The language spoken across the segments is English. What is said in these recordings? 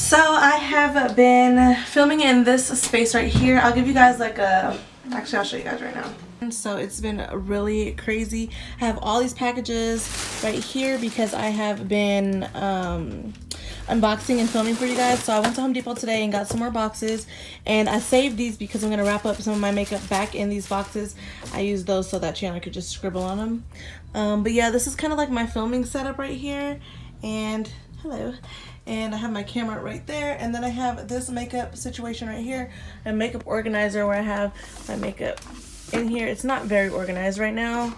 So I have been filming in this space right here. I'll give you guys like a, actually I'll show you guys right now. So it's been really crazy. I have all these packages right here because I have been unboxing and filming for you guys. So I went to Home Depot today and got some more boxes, and I saved these because I'm gonna wrap up some of my makeup back in these boxes. I use those so that Chandler could just scribble on them. But yeah, this is kind of like my filming setup right here, and hello. And I have my camera right there, and then I have this makeup situation right here, a makeup organizer where I have my makeup in here. It's not very organized right now,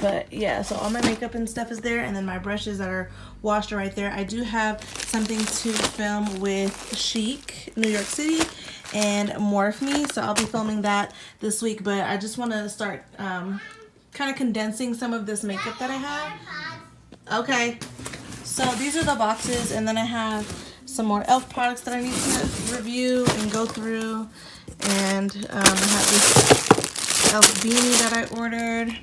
but yeah, so all my makeup and stuff is there, and then my brushes that are washed are right there. I do have something to film with Chic, New York City, and Morphe, so I'll be filming that this week, but I just want to start kind of condensing some of this makeup that I have. Okay. So these are the boxes, and then I have some more e.l.f. products that I need to review and go through. And I have this e.l.f. beanie that I ordered.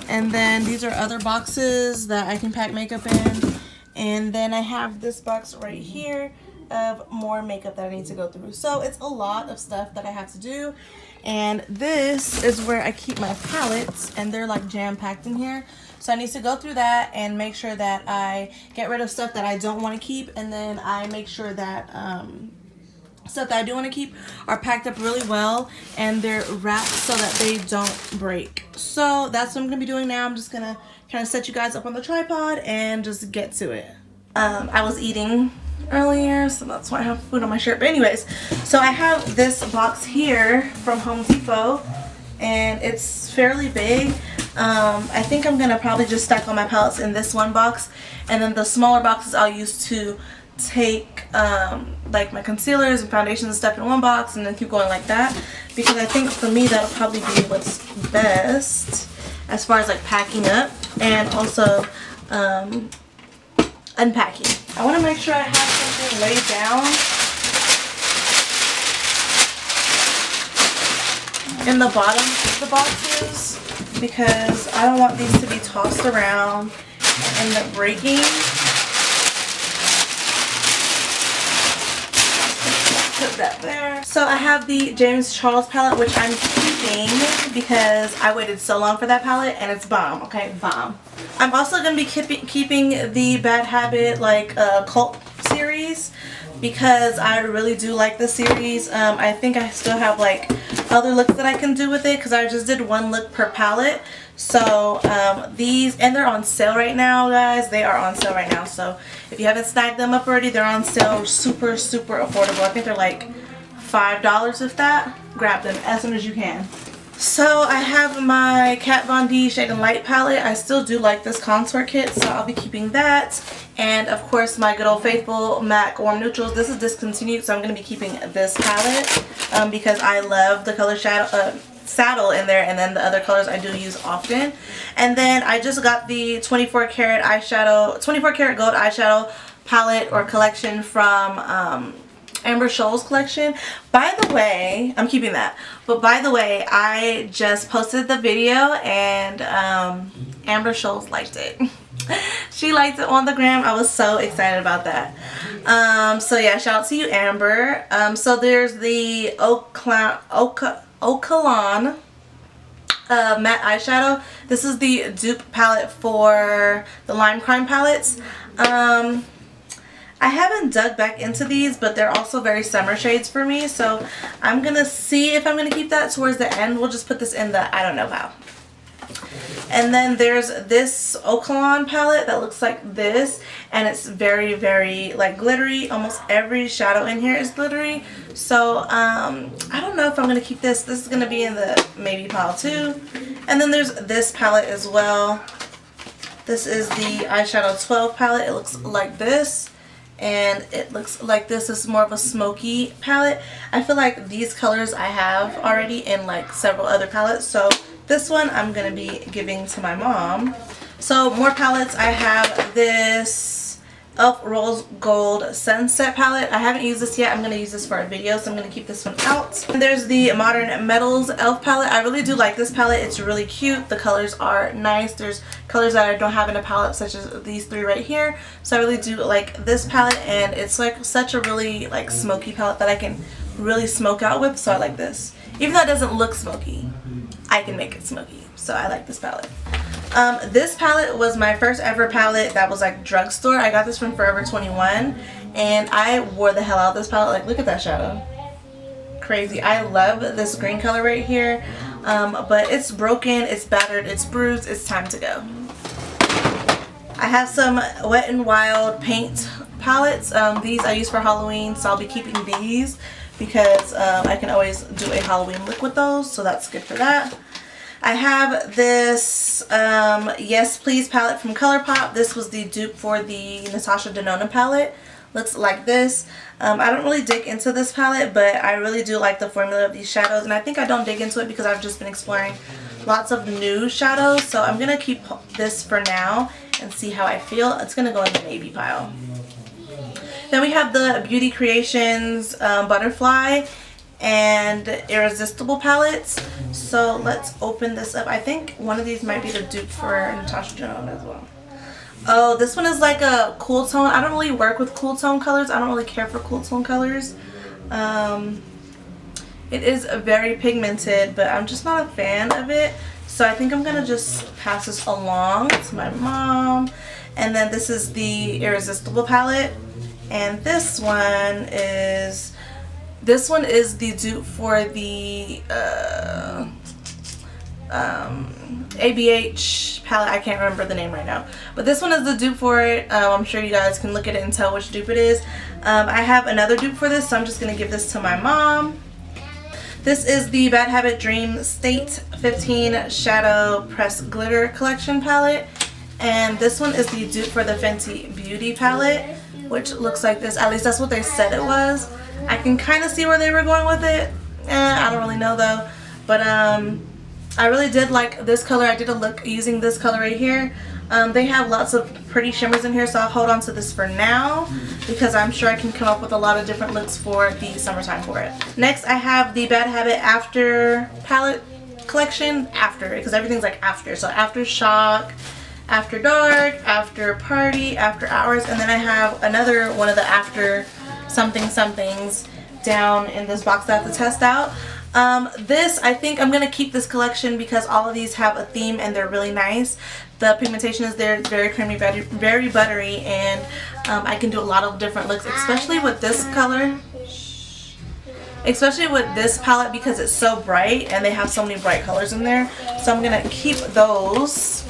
And then these are other boxes that I can pack makeup in. And then I have this box right here of more makeup that I need to go through. So it's a lot of stuff that I have to do. And this is where I keep my palettes, and they're like jam-packed in here. So I need to go through that and make sure that I get rid of stuff that I don't want to keep, and then I make sure that stuff that I do want to keep are packed up really well and they're wrapped so that they don't break. So that's what I'm going to be doing now. I'm just going to kind of set you guys up on the tripod and just get to it. I was eating earlier, so that's why I have food on my shirt. But anyways, so I have this box here from Home Depot, and it's fairly big. I think I'm gonna probably just stack all my palettes in this one box, and then the smaller boxes I'll use to take like my concealers and foundations and stuff in one box, and then keep going like that, because I think for me that'll probably be what's best as far as like packing up and also unpacking. I want to make sure I have something laid down in the bottom of the boxes, because I don't want these to be tossed around and end up breaking. Put that there. So I have the James Charles palette, which I'm keeping because I waited so long for that palette, and it's bomb. Okay, bomb. I'm also going to be keeping the Bad Habit like cult series, because I really do like the series. I think I still have like other looks that I can do with it, because I just did one look per palette. So these, and they're on sale right now, guys. They are on sale right now, so if you haven't snagged them up already, they're on sale. Super affordable. I think they're like $5 if that. Grab them as soon as you can. So I have my Kat Von D Shade and Light palette. I still do like this contour kit, so I'll be keeping that. And of course my good old faithful MAC Warm Neutrals. This is discontinued, so I'm going to be keeping this palette because I love the color saddle in there, and then the other colors I do use often. And then I just got the 24 karat gold eyeshadow palette or collection from Amber Scholl's collection. By the way, I'm keeping that. But by the way, I just posted the video, and Amber Scholl's liked it. She liked it on the gram. I was so excited about that. So yeah, shout out to you, Amber. So there's the Okalan matte eyeshadow. This is the dupe palette for the Lime Crime palettes. I haven't dug back into these, but they're also very summer shades for me, so I'm gonna see if I'm gonna keep that towards the end. We'll just put this in the I don't know how. And then there's this Okalan palette that looks like this, and it's very like glittery. Almost every shadow in here is glittery. So I don't know if I'm gonna keep this. This is gonna be in the maybe pile too. And then there's this palette as well. This is the eyeshadow 12 palette. It looks like this, and it looks like this. Is more of a smoky palette. I feel like these colors I have already in like several other palettes, so this one I'm going to be giving to my mom. So more palettes. I have this e.l.f. Rose Gold Sunset palette. I haven't used this yet. I'm going to use this for a video, so I'm going to keep this one out. And there's the Modern Metals e.l.f. palette. I really do like this palette. It's really cute. The colors are nice. There's colors that I don't have in a palette, such as these three right here. So I really do like this palette, and it's like such a really like smoky palette that I can really smoke out with, so I like this. Even though it doesn't look smoky, I can make it smoky. So I like this palette. This palette was my first ever palette that was like drugstore. I got this from Forever 21 and I wore the hell out of this palette. Like, look at that shadow. Crazy. I love this green color right here. But it's broken, it's battered, it's bruised, it's time to go. I have some Wet n Wild paint palettes. These I use for Halloween, so I'll be keeping these because I can always do a Halloween look with those, so that's good for that. I have this Yes Please palette from ColourPop. This was the dupe for the Natasha Denona palette. Looks like this. I don't really dig into this palette, but I really do like the formula of these shadows, and I think I don't dig into it because I've just been exploring lots of new shadows, so I'm going to keep this for now and see how I feel. It's going to go in the navy pile. Then we have the Beauty Creations Butterfly and Irresistible palettes. So let's open this up. I think one of these might be the dupe for Natasha Denona as well. Oh, this one is like a cool tone. I don't really work with cool tone colors. I don't really care for cool tone colors. It is very pigmented, but I'm just not a fan of it. So I think I'm going to just pass this along to my mom. And then this is the Irresistible palette. And this one is the dupe for the ABH palette. I can't remember the name right now, but this one is the dupe for it. I'm sure you guys can look at it and tell which dupe it is. I have another dupe for this, so I'm just going to give this to my mom. This is the Bad Habit Dream State 15 Shadow Press Glitter Collection palette, and this one is the dupe for the Fenty Beauty palette, which looks like this. At least that's what they said it was. I can kind of see where they were going with it. I don't really know though, but I really did like this color. I did a look using this color right here. They have lots of pretty shimmers in here, so I'll hold on to this for now because I'm sure I can come up with a lot of different looks for the summertime for it. Next, I have the Bad Habit After palette collection. After, because everything's like after. So After Shock, After Dark, After Party, After Hours, and then I have another one of the After somethings down in this box that I have to test out. This, I think I'm going to keep this collection because all of these have a theme and they're really nice. The pigmentation is there, it's very creamy, very buttery, and I can do a lot of different looks, especially with this color. Especially with this palette because it's so bright and they have so many bright colors in there. So I'm going to keep those.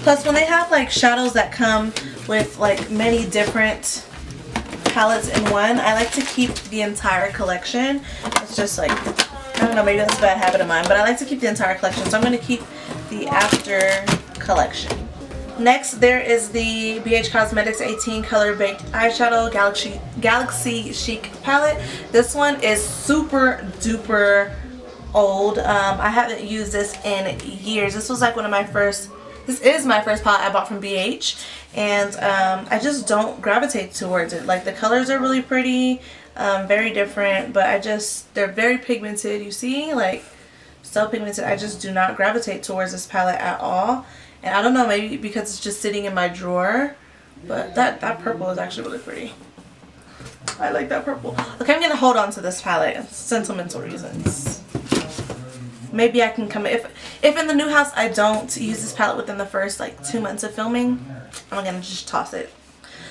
Plus when they have like shadows that come with like many different palettes in one, I like to keep the entire collection. It's just like, I don't know, maybe that's a bad habit of mine, but I like to keep the entire collection, so I'm going to keep the After collection. Next, there is the BH Cosmetics 18 Color Baked Eyeshadow Galaxy Chic palette. This one is super duper old. I haven't used this in years. This was like this is my first palette I bought from BH, and I just don't gravitate towards it. Like, the colors are really pretty, very different, but they're very pigmented, you see, like, so pigmented. I just do not gravitate towards this palette at all, and I don't know, maybe because it's just sitting in my drawer, but that purple is actually really pretty. I like that purple. Okay, I'm going to hold on to this palette, sentimental reasons. Maybe I can come, if in the new house I don't use this palette within the first like 2 months of filming, I'm gonna just toss it.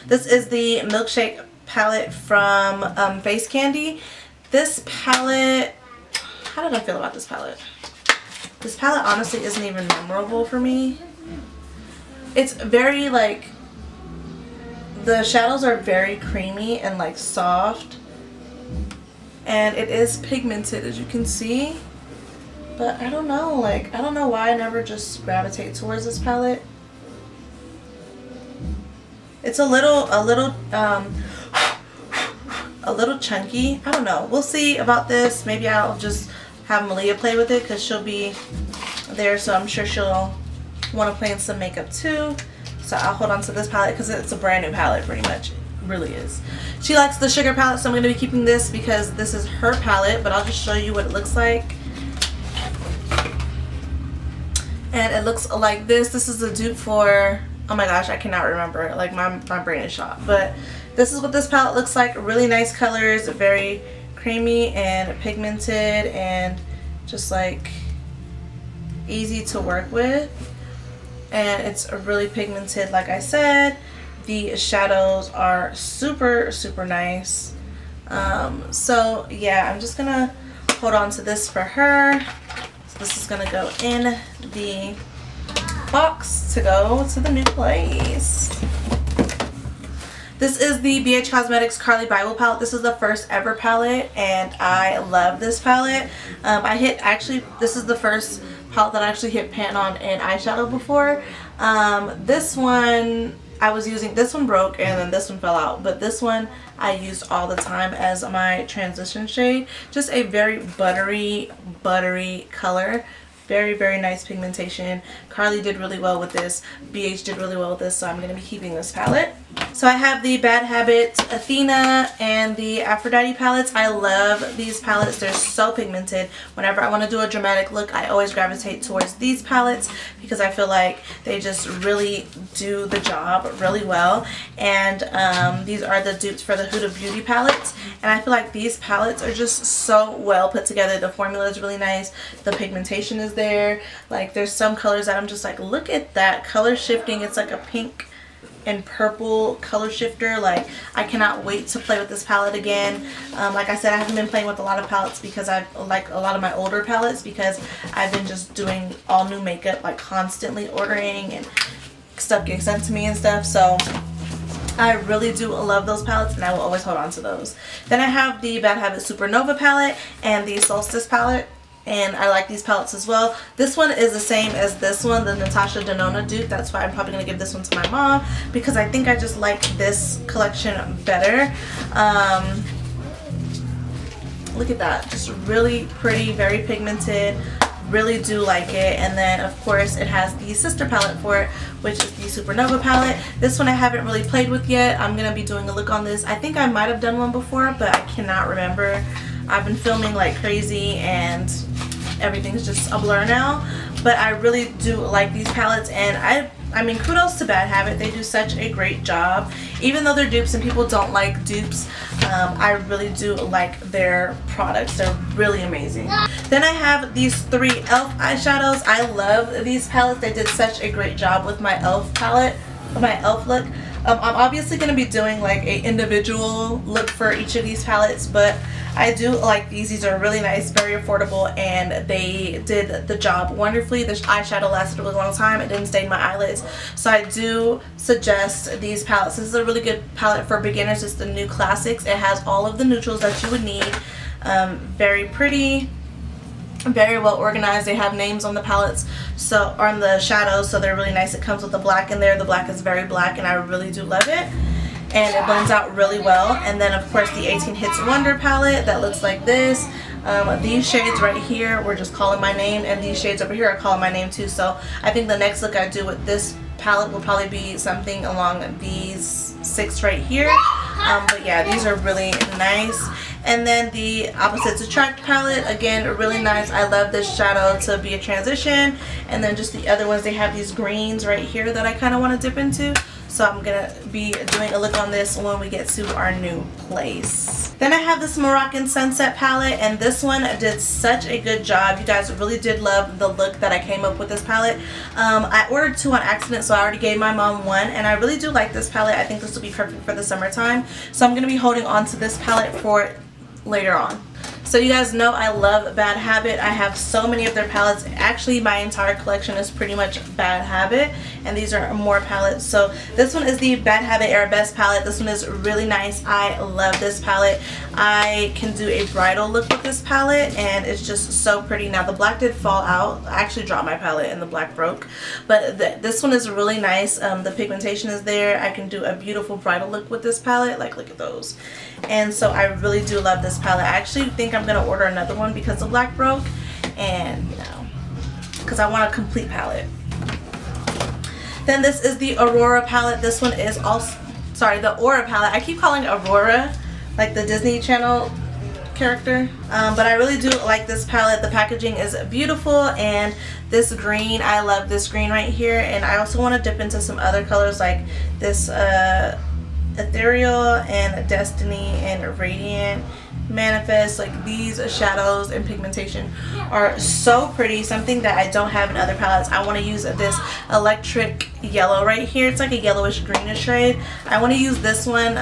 This is the Milkshake palette from Face Candy. This palette, how did I feel about this palette? This palette honestly isn't even memorable for me. It's very like, the shadows are very creamy and like soft, and it is pigmented as you can see. But I don't know, like, I don't know why I never just gravitate towards this palette. It's a little chunky. I don't know. We'll see about this. Maybe I'll just have Malia play with it because she'll be there, so I'm sure she'll want to play in some makeup too. So I'll hold on to this palette because it's a brand new palette pretty much. It really is. She likes the sugar palette, so I'm going to be keeping this because this is her palette, but I'll just show you what it looks like. And it looks like this. This is a dupe for, oh my gosh, I cannot remember. Like my brain is shot. But this is what this palette looks like. Really nice colors, very creamy and pigmented and just like easy to work with. And it's really pigmented, like I said. The shadows are super, super nice. So yeah, I'm just gonna hold on to this for her. So this is gonna go in the box to go to the new place. This is the BH Cosmetics Carly Bible palette. This is the first ever palette and I love this palette. This is the first palette that I actually hit pan on in eyeshadow before. This one I was using, this one broke and then this one fell out, but this one I used all the time as my transition shade. Just a very buttery color. Very, very nice pigmentation. Carly did really well with this. BH did really well with this, so I'm going to be keeping this palette. So I have the Bad Habit Athena and the Aphrodite palettes. I love these palettes. They're so pigmented. Whenever I want to do a dramatic look, I always gravitate towards these palettes because I feel like they just really do the job really well. And these are the dupes for the Huda Beauty palettes. And I feel like these palettes are just so well put together. The formula is really nice. The pigmentation is there. Like there's some colors that I'm just like, look at that color shifting. It's like a pink and purple color shifter. Like I cannot wait to play with this palette again. Like I said, I haven't been playing with a lot of palettes because I like a lot of my older palettes because I've been just doing all new makeup, like constantly ordering and stuff getting sent to me and stuff. So I really do love those palettes and I will always hold on to those. Then I have the Bad Habit Supernova palette and the Solstice palette. And I like these palettes as well. This one is the same as this one, the Natasha Denona dupe. That's why I'm probably going to give this one to my mom because I think I just like this collection better. Look at that. Just really pretty, very pigmented. Really do like it. And then of course it has the sister palette for it, which is the Supernova palette. This one I haven't really played with yet. I'm going to be doing a look on this. I think I might have done one before, but I cannot remember. I've been filming like crazy and everything's just a blur now, but I really do like these palettes. And I mean, kudos to Bad Habit. They do such a great job. Even though they're dupes and people don't like dupes, I really do like their products. They're really amazing. Then I have these three e.l.f. eyeshadows. I love these palettes. They did such a great job with my e.l.f. palette, my e.l.f. look. I'm obviously going to be doing like a individual look for each of these palettes, but I do like these. These are really nice, very affordable, and they did the job wonderfully. This eyeshadow lasted a really long time. It didn't stain my eyelids. So I do suggest these palettes. This is a really good palette for beginners. It's the New Classics. It has all of the neutrals that you would need. Very pretty. Very well organized. They have names on the palettes, so on the shadows, so they're really nice. It comes with the black in there. The black is very black and I really do love it, and it blends out really well. And then of course the 18 Hits Wonder palette that looks like this. These shades right here were just calling my name, and these shades over here are calling my name too. So I think the next look I do with this palette will probably be something along these 6 right here. But yeah, these are really nice. And then the Opposites Attract palette, again, really nice. I love this shadow to be a transition. And then just the other ones, they have these greens right here that I kind of want to dip into. So I'm going to be doing a look on this when we get to our new place. Then I have this Moroccan Sunset palette, and this one did such a good job. You guys really did love the look that I came up with this palette. I ordered 2 on accident, so I already gave my mom 1, and I really do like this palette. I think this will be perfect for the summertime. So I'm going to be holding on to this palette for later on. So you guys know I love Bad Habit. I have so many of their palettes. Actually, my entire collection is pretty much Bad Habit, and these are more palettes. So this one is the Bad Habit Arabesque palette. This one is really nice. I love this palette. I can do a bridal look with this palette, and it's just so pretty. Now the black did fall out. I actually dropped my palette and the black broke, but this one is really nice. The pigmentation is there. I can do a beautiful bridal look with this palette. Like, look at those. And so I really do love this palette. I actually think I'm going to order another one because the black broke, and you know, because I want a complete palette. Then this is the Aurora palette. This one is also, sorry, the Aura palette. I keep calling it Aurora, like the Disney Channel character, but I really do like this palette. The packaging is beautiful, and this green, I love this green right here. And I also want to dip into some other colors like this Ethereal and Destiny and Radiant, Manifest. Like these shadows and pigmentation are so pretty, something that I don't have in other palettes. I want to use this electric yellow right here. It's like a yellowish greenish shade. I want to use this one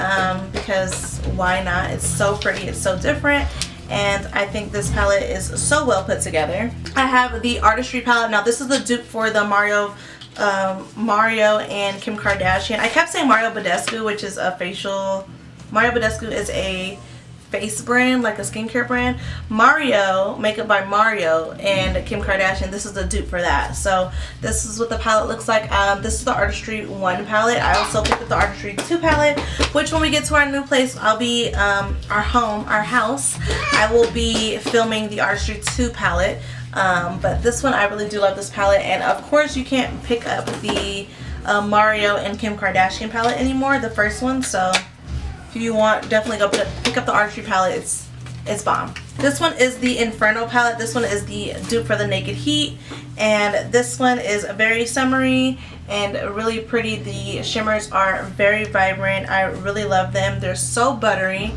because why not? It's so pretty, it's so different, and I think this palette is so well put together. I have the Artistry palette. Now this is the dupe for the Mario and Kim Kardashian. I kept saying Mario Badescu, which is a facial, Mario Badescu is a face brand, like a skincare brand. Mario, Makeup by Mario, and Kim Kardashian, this is the dupe for that. So this is what the palette looks like. This is the Artistry 1 palette. I also picked up the Artistry 2 palette, which when we get to our new place, I'll be, our house, I will be filming the Artistry 2 palette. But this one, I really do love this palette. And of course, you can't pick up the Mario and Kim Kardashian palette anymore, the first one. So if you want, definitely go pick up the Artistry palette. It's bomb. This one is the Inferno palette. This one is the dupe for the Naked Heat, and this one is very summery and really pretty. The shimmers are very vibrant. I really love them. They're so buttery.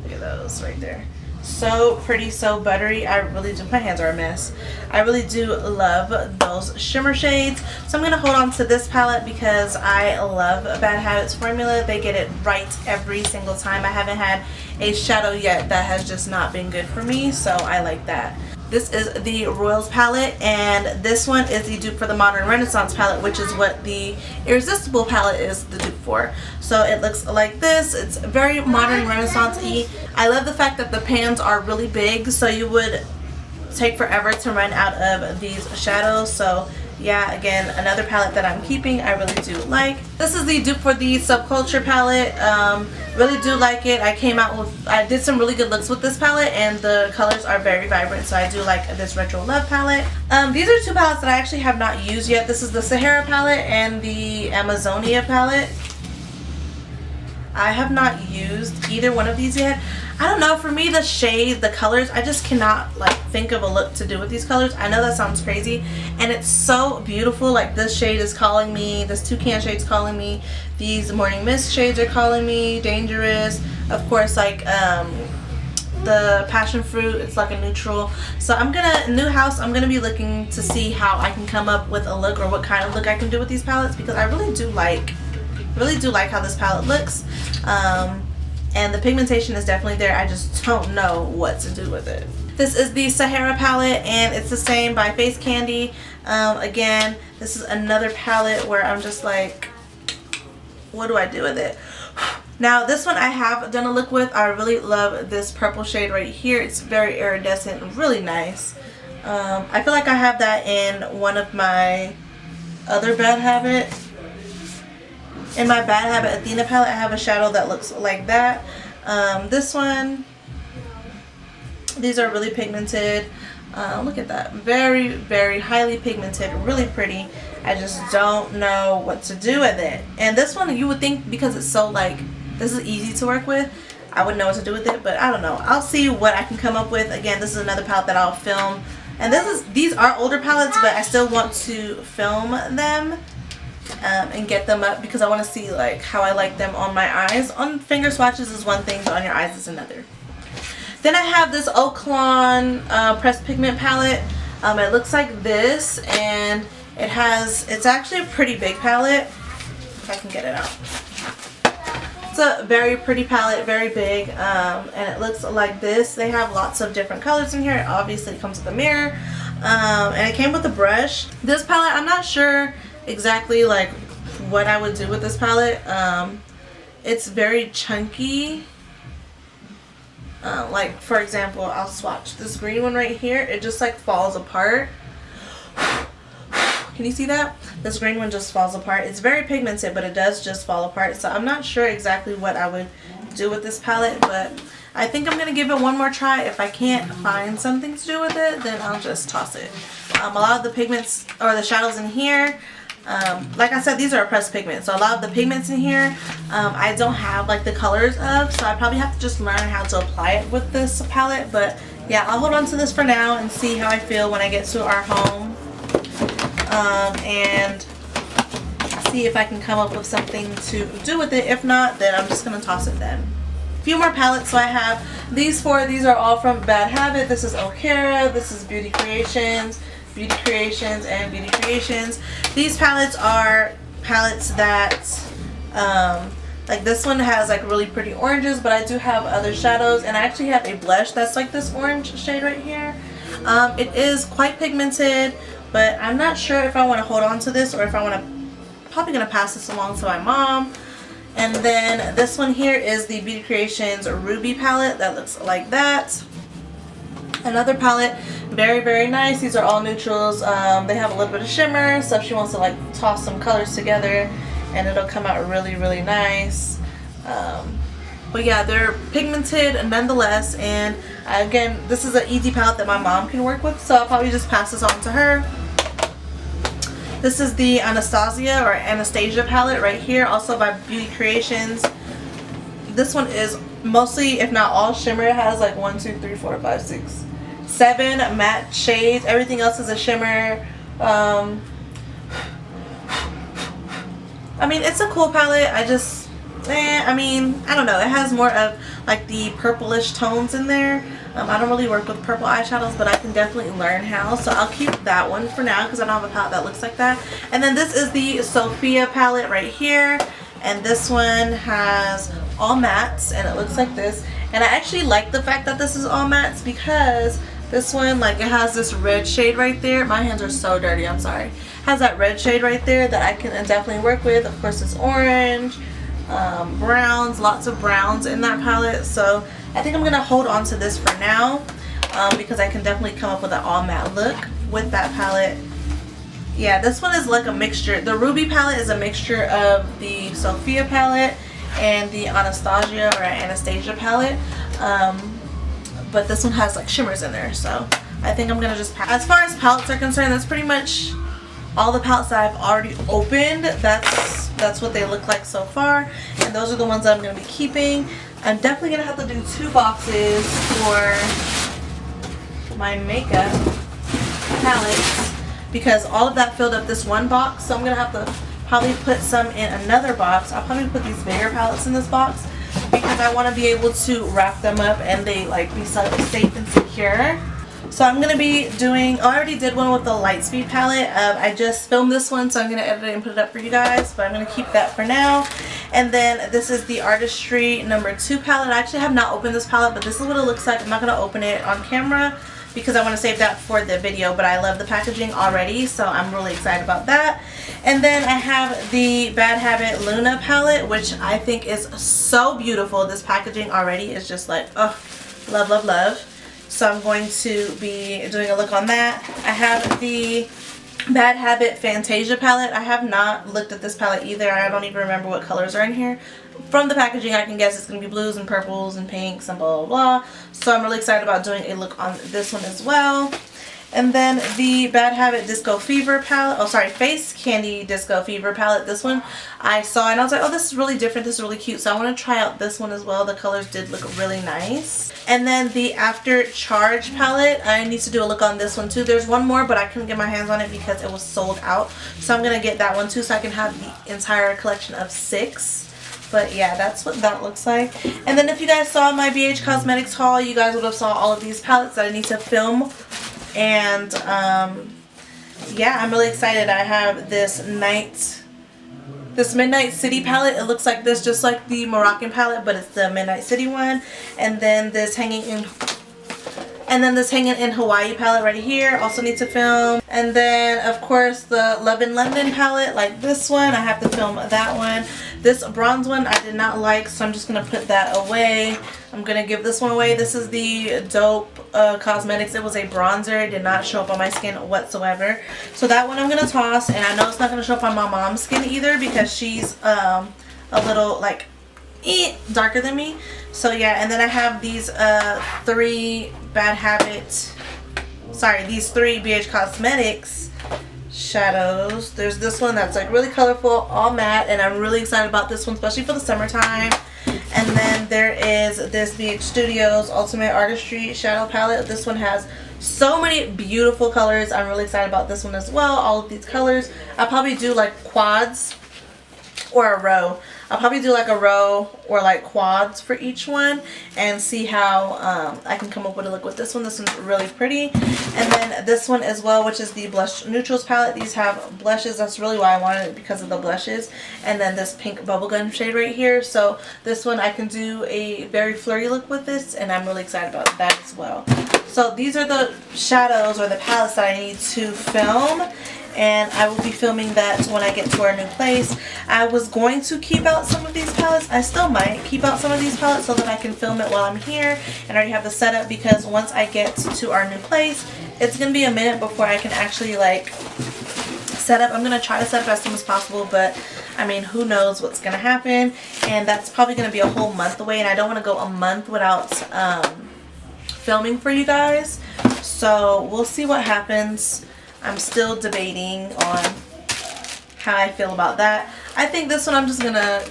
Look at those right there. So pretty, so buttery. I really do. My hands are a mess. I really do love those shimmer shades. So I'm going to hold on to this palette because I love Bad Habits formula. They get it right every single time. I haven't had a shadow yet that has just not been good for me, so I like that. This is the Royals palette, and this one is the dupe for the Modern Renaissance palette, which is what the Irresistible palette is the dupe for. So it looks like this. It's very Modern Renaissance-y. I love the fact that the pans are really big, so you would take forever to run out of these shadows. So yeah, again, another palette that I'm keeping. I really do like. This is the dupe for the Subculture palette. Really do like it. I did some really good looks with this palette, and the colors are very vibrant, so I do like this Retro Love palette. These are two palettes that I actually have not used yet. This is the Sahara palette and the Amazonia palette. I have not used either one of these yet. I don't know, for me the shade, the colors, I just cannot like think of a look to do with these colors. I know that sounds crazy, and it's so beautiful. Like this shade is calling me, this Toucan shade's calling me, these Morning Mist shades are calling me, Dangerous, of course, like the Passion Fruit, it's like a neutral. So I'm gonna, new house, I'm gonna be looking to see how I can come up with a look, or what kind of look I can do with these palettes, because I really do like how this palette looks. And the pigmentation is definitely there. I just don't know what to do with it. This is the Sahara palette, and it's the same by Face Candy. Again, this is another palette where I'm just like, what do I do with it? Now this one I have done a look with. I really love this purple shade right here. It's very iridescent, really nice. I feel like I have that in one of my other Bad Habit. In my Bad Habit Athena palette, I have a shadow that looks like that. This one, these are really pigmented. Look at that. Very, very highly pigmented, really pretty. I just don't know what to do with it. And this one, you would think because it's so like, this is easy to work with, I would know what to do with it, but I don't know. I'll see what I can come up with. Again, this is another palette that I'll film. And these are older palettes, but I still want to film them. And get them up because I want to see like how I like them on my eyes. On finger swatches is one thing, but on your eyes is another. Then I have this Oaklawn pressed pigment palette. It looks like this, and it's actually a pretty big palette. If I can get it out. It's a very pretty palette, very big, and it looks like this. They have lots of different colors in here. Obviously it comes with a mirror, and it came with a brush. This palette, I'm not sure exactly like what I would do with this palette. It's very chunky. Like for example, I'll swatch this green one right here. It just like falls apart. Can you see that? This green one just falls apart. It's very pigmented, but it does just fall apart. So I'm not sure exactly what I would do with this palette, but I think I'm going to give it one more try. If I can't find something to do with it, then I'll just toss it. A lot of the pigments or the shadows in here, Like I said, these are a pressed pigment, so a lot of the pigments in here I don't have like the colors of, so I probably have to just learn how to apply it with this palette. But yeah, I'll hold on to this for now and see how I feel when I get to our home, and see if I can come up with something to do with it. If not, then I'm just gonna toss it then. A few more palettes. So I have these four. These are all from Bad Habit. This is O'Hara, this is Beauty Creations, Beauty Creations, and Beauty Creations. These palettes are palettes that like this one has like really pretty oranges, but I do have other shadows, and I actually have a blush that's like this orange shade right here. It is quite pigmented, but I'm not sure if I want to hold on to this or if I want to, probably gonna pass this along to my mom. And then this one here is the Beauty Creations Ruby palette that looks like that. Another palette, very, very nice. These are all neutrals. They have a little bit of shimmer, so if she wants to like toss some colors together, and it'll come out really, really nice. But yeah, they're pigmented nonetheless. And again, this is an easy palette that my mom can work with, so I'll probably just pass this on to her. This is the Anastasia palette right here, also by Beauty Creations. This one is mostly, if not all, shimmer. It has like 1, 2, 3, 4, 5, 6, 7 matte shades. Everything else is a shimmer. I mean, it's a cool palette. I mean, I don't know. It has more of like the purplish tones in there. I don't really work with purple eyeshadows, but I can definitely learn how. So I'll keep that one for now because I don't have a palette that looks like that. And then this is the Sophia palette right here. And this one has all mattes, and it looks like this. And I actually like the fact that this is all mattes because this one, like, it has this red shade right there. My hands are so dirty, I'm sorry. It has that red shade right there that I can definitely work with. Of course, it's orange, browns, lots of browns in that palette. So I think I'm going to hold on to this for now because I can definitely come up with an all matte look with that palette. Yeah, this one is like a mixture. The Ruby palette is a mixture of the Sophia palette and the Anastasia palette. But this one has like shimmers in there, so I think I'm going to just pass. As far as palettes are concerned, that's pretty much all the palettes that I've already opened. That's what they look like so far, and those are the ones that I'm going to be keeping. I'm definitely going to have to do 2 boxes for my makeup palettes because all of that filled up this one box, so I'm going to have to probably put some in another box. I'll probably put these bigger palettes in this box because I want to be able to wrap them up and they like be safe and secure. So I'm going to be doing, I already did one with the Lightspeed palette. I just filmed this one, so I'm going to edit it and put it up for you guys, but I'm going to keep that for now. And then this is the Artistry #2 palette. I actually have not opened this palette, but this is what it looks like. I'm not going to open it on camera because I want to save that for the video, but I love the packaging already, so I'm really excited about that. And then I have the Bad Habit Luna palette, which I think is so beautiful. This packaging already is just like, oh, love, love, love. So I'm going to be doing a look on that. I have the Bad Habit Fantasia palette. I have not looked at this palette either. I don't even remember what colors are in here. From the packaging, I can guess it's going to be blues and purples and pinks and blah, blah, blah. So I'm really excited about doing a look on this one as well. And then the Bad Habit Disco Fever palette. Oh, sorry, Face Candy Disco Fever palette. This one I saw and I was like, oh, this is really different. This is really cute. So I want to try out this one as well. The colors did look really nice. And then the After Charge palette. I need to do a look on this one too. There's one more, but I couldn't get my hands on it because it was sold out. So I'm going to get that one too so I can have the entire collection of 6. But yeah, that's what that looks like. And then if you guys saw my BH Cosmetics haul, you guys would have saw all of these palettes that I need to film. And yeah, I'm really excited. I have this Midnight City palette. It looks like this, just like the Moroccan palette, but it's the Midnight City one. And then this Hanging in Hawaii palette right here, also need to film. And then of course the Love in London palette, like this one, I have to film that one. This bronze one I did not like, so I'm just gonna put that away. I'm gonna give this one away. This is the Dope Cosmetics. It was a bronzer. It did not show up on my skin whatsoever, so that one I'm gonna toss. And I know it's not gonna show up on my mom's skin either because she's a little like darker than me. So yeah, and then I have these these 3 BH Cosmetics shadows. There's this one that's like really colorful, all matte, and I'm really excited about this one, especially for the summertime. And then there is this BH Studios Ultimate Artistry Shadow Palette. This one has so many beautiful colors. I'm really excited about this one as well. All of these colors. I'll probably do like quads or a row. I'll probably do like a row or like quads for each one and see how I can come up with a look with this one. This one's really pretty. And then this one as well, which is the Blush Neutrals palette. These have blushes. That's really why I wanted it, because of the blushes. And then this pink bubblegum shade right here. So this one I can do a very flirty look with this, and I'm really excited about that as well. So these are the shadows or the palettes that I need to film. And I will be filming that when I get to our new place. I was going to keep out some of these palettes. I still might keep out some of these palettes so that I can film it while I'm here and already have the setup, because once I get to our new place, it's going to be a minute before I can actually like set up. I'm going to try to set up as soon as possible, but I mean, who knows what's going to happen. And that's probably going to be a whole month away, and I don't want to go a month without filming for you guys. So we'll see what happens. I'm still debating on how I feel about that. I think this one I'm just gonna,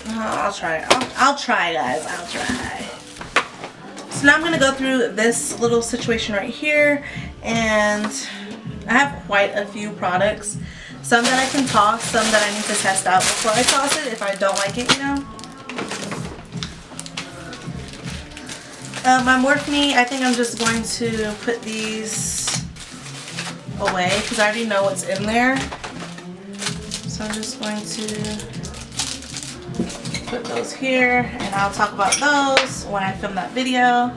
I'll try. I'll try, guys. I'll try. So now I'm gonna go through this little situation right here, and I have quite a few products. Some that I can toss, some that I need to test out before I toss it if I don't like it, you know. My Morphine, I think I'm just going to put these away because I already know what's in there. So I'm just going to put those here, and I'll talk about those when I film that video.